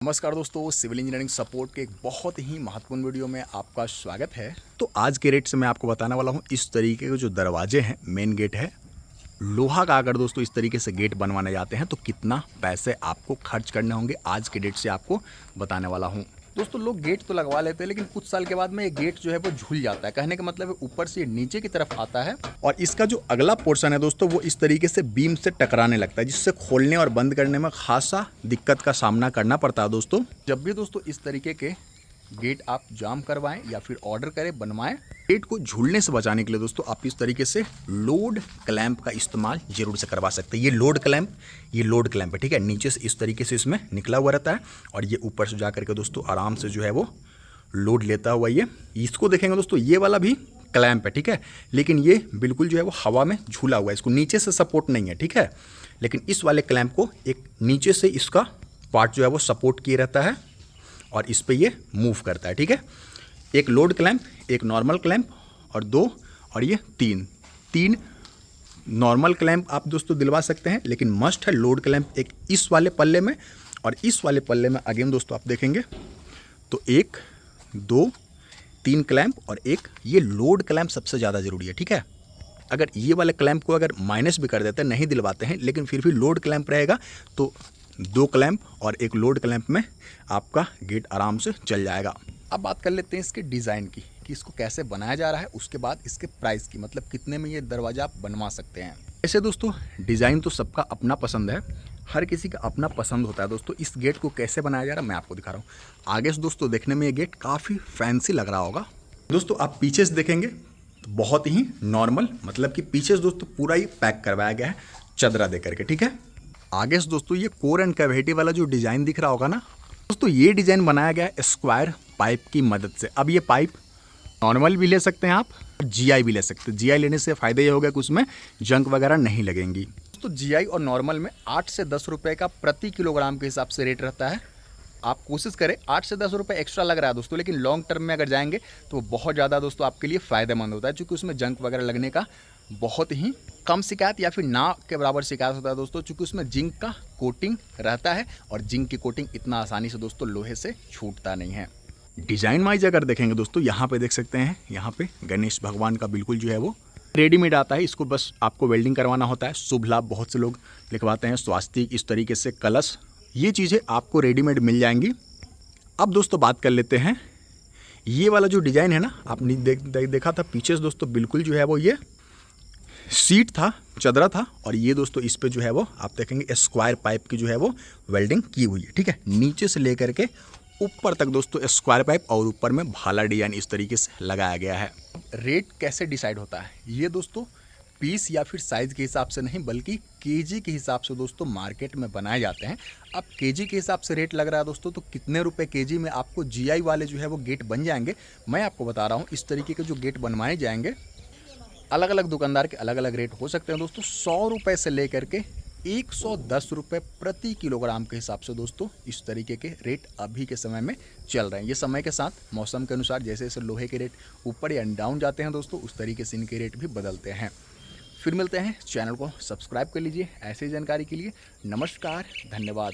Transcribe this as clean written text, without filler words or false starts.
नमस्कार दोस्तों, civil engineering support के एक बहुत ही महत्वपूर्ण वीडियो में आपका स्वागत है। तो आज के रेट से मैं आपको बताने वाला हूँ इस तरीके के जो दरवाजे हैं, मेन गेट है लोहा का। अगर दोस्तों इस तरीके से गेट बनवाने जाते हैं तो कितना पैसे आपको खर्च करने होंगे, आज के डेट से आपको बताने वाला हूँ। दोस्तों लोग गेट तो लगवा लेते हैं लेकिन कुछ साल के बाद में ये गेट जो है वो झूल जाता है। कहने का मतलब है ऊपर से नीचे की तरफ आता है और इसका जो अगला पोर्शन है दोस्तों वो इस तरीके से बीम से टकराने लगता है, जिससे खोलने और बंद करने में खासा दिक्कत का सामना करना पड़ता है। दोस्तों जब भी दोस्तों इस तरीके के गेट आप जाम करवाएं या फिर ऑर्डर करें बनवाएं, गेट को झूलने से बचाने के लिए दोस्तों आप इस तरीके से लोड क्लैंप का इस्तेमाल जरूर से करवा सकते हैं। ये लोड क्लैंप है, ठीक है। नीचे से इस तरीके से इसमें निकला हुआ रहता है और ये ऊपर से जा करके दोस्तों आराम से जो है वो लोड लेता हुआ ये इसको देखेंगे दोस्तों, ये वाला भी क्लैंप है, ठीक है। लेकिन ये बिल्कुल जो है वो हवा में झूला हुआ है, इसको नीचे से सपोर्ट नहीं है, ठीक है। लेकिन इस वाले क्लैंप को एक नीचे से इसका पार्ट जो है वो सपोर्ट किए रहता है और इस पे ये मूव करता है, ठीक है। एक लोड क्लैंप, एक नॉर्मल क्लैंप और दो और ये तीन नॉर्मल क्लैंप आप दोस्तों दिलवा सकते हैं, लेकिन मस्ट है लोड क्लैंप एक इस वाले पल्ले में और इस वाले पल्ले में। अगेन दोस्तों आप देखेंगे तो 1 2 3 क्लैंप और एक ये लोड क्लैंप सबसे ज़्यादा ज़रूरी है, ठीक है। अगर ये वाले क्लैंप को अगर माइनस भी कर देते हैं, नहीं दिलवाते हैं, लेकिन फिर भी लोड क्लैंप रहेगा तो 2 क्लैंप और एक लोड क्लैंप में आपका गेट आराम से चल जाएगा। अब बात कर लेते हैं इसके डिज़ाइन की कि इसको कैसे बनाया जा रहा है, उसके बाद इसके प्राइस की, मतलब कितने में ये दरवाज़ा आप बनवा सकते हैं। ऐसे दोस्तों डिज़ाइन तो सबका अपना पसंद है, हर किसी का अपना पसंद होता है। दोस्तों इस गेट को कैसे बनाया जा रहा है मैं आपको दिखा रहा हूँ। आगे से दोस्तों देखने में ये गेट काफ़ी फैंसी लग रहा होगा। दोस्तों आप पीछे से देखेंगे तो बहुत ही नॉर्मल, मतलब कि पीछे से दोस्तों पूरा ही पैक करवाया गया है चदरा दे करके, ठीक है। आगे से दोस्तों ये कोर एंड कैविटी वाला जो डिज़ाइन दिख रहा होगा ना दोस्तों, ये डिज़ाइन बनाया गया है स्क्वायर पाइप की मदद से। अब ये पाइप नॉर्मल भी ले सकते हैं आप और जीआई भी ले सकते हैं। जीआई लेने से फ़ायदा ये होगा कि उसमें जंग वगैरह नहीं लगेंगी। दोस्तों जीआई और नॉर्मल में 8 से 10 रुपये का प्रति किलोग्राम के हिसाब से रेट रहता है। आप कोशिश करें, 8 से 10 रुपये एक्स्ट्रा लग रहा है दोस्तों, लेकिन लॉन्ग टर्म में अगर जाएंगे तो वो बहुत ज़्यादा दोस्तों आपके लिए फ़ायदेमंद होता है, क्योंकि उसमें जंग वगैरह लगने का बहुत ही कम शिकायत या फिर ना के बराबर शिकायत होता है दोस्तों, क्योंकि उसमें जिंक का कोटिंग रहता है और जिंक की कोटिंग इतना आसानी से दोस्तों लोहे से छूटता नहीं है। डिज़ाइन वाइज अगर देखेंगे दोस्तों, यहाँ पे देख सकते हैं, यहाँ पे गणेश भगवान का बिल्कुल जो है वो रेडीमेड आता है, इसको बस आपको वेल्डिंग करवाना होता है। शुभ लाभ बहुत से लोग लिखवाते हैं, स्वास्तिक, इस तरीके से कलश, ये चीज़ें आपको रेडीमेड मिल जाएंगी। अब दोस्तों बात कर लेते हैं ये वाला जो डिज़ाइन है ना, आपने देखा था पीछे से दोस्तों, बिल्कुल जो है वो ये सीट था, चदरा था और ये दोस्तों इस पे जो है वो आप देखेंगे स्क्वायर पाइप की जो है वो वेल्डिंग की हुई है, ठीक है। नीचे से लेकर के ऊपर तक दोस्तों स्क्वायर पाइप और ऊपर में भाला डिजाइन इस तरीके से लगाया गया है। रेट कैसे डिसाइड होता है, ये दोस्तों पीस या फिर साइज़ के हिसाब से नहीं, बल्कि केजी के हिसाब से दोस्तों मार्केट में बनाए जाते हैं। अब केजी के हिसाब से रेट लग रहा है दोस्तों, तो कितने रुपए केजी में आपको जीआई वाले जो है वो गेट बन जाएंगे, मैं आपको बता रहा हूँ। इस तरीके के जो गेट बनवाए जाएंगे अलग अलग दुकानदार के अलग अलग रेट हो सकते हैं दोस्तों। 100 रुपये से लेकर के 110 रुपये प्रति किलोग्राम के हिसाब से दोस्तों इस तरीके के रेट अभी के समय में चल रहे हैं। ये समय के साथ मौसम के अनुसार जैसे जैसे लोहे के रेट ऊपर या डाउन जाते हैं दोस्तों, उस तरीके से इनके रेट भी बदलते हैं। फिर मिलते हैं, चैनल को सब्सक्राइब कर लीजिए ऐसी जानकारी के लिए। नमस्कार, धन्यवाद।